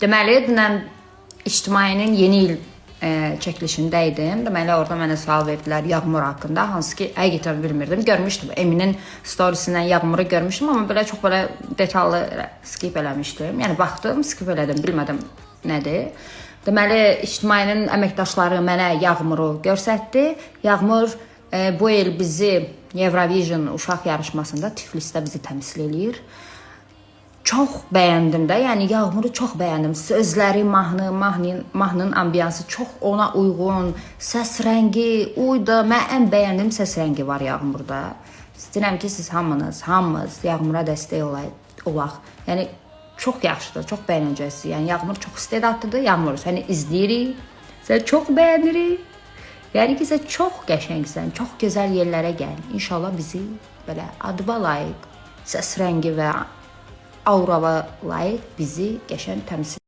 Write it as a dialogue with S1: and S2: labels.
S1: Deməli, dünən İctimainin yeni il çəkilişində idim. Deməli, orada mənə sual verdilər Yağmur haqqında, hansı ki, həqiqətən bilmirdim. Görmüşdüm, Eminin storiesindən Yağmuru görmüşdüm, amma belə çox belə detallı skip eləmişdim. Yəni, baxdım, skip elədim, bilmədim nədir. Deməli, İctimainin əməkdaşları mənə Yağmuru göstərdi. Yağmur bu il bizi Eurovision uşaq yarışmasında Tiflisdə bizi təmsil eləyir. Çox bəyəndim də, yəni Yağmuru çox bəyəndim. Sözləri, mahnının ambiyansı çox ona uyğun, səs rəngi, uyda. Mən ən bəyəndiyim səs rəngi var Yağmurda. İstəyirəm ki, siz hamınız Yağmura dəstək olaq. Yəni, çox yaxşıdır, çox bəyənəcəksiniz. Yəni, Yağmur çox istedadlıdır. Yağmur, səni izləyirik, səni çox bəyənirik. Yəni ki, sən çox qəşəngsən, çox gözəl yerlərə gəl. İnşallah bizi belə adıma layiq, səs rəngi və aurava layiq bizi qəşəng təmsil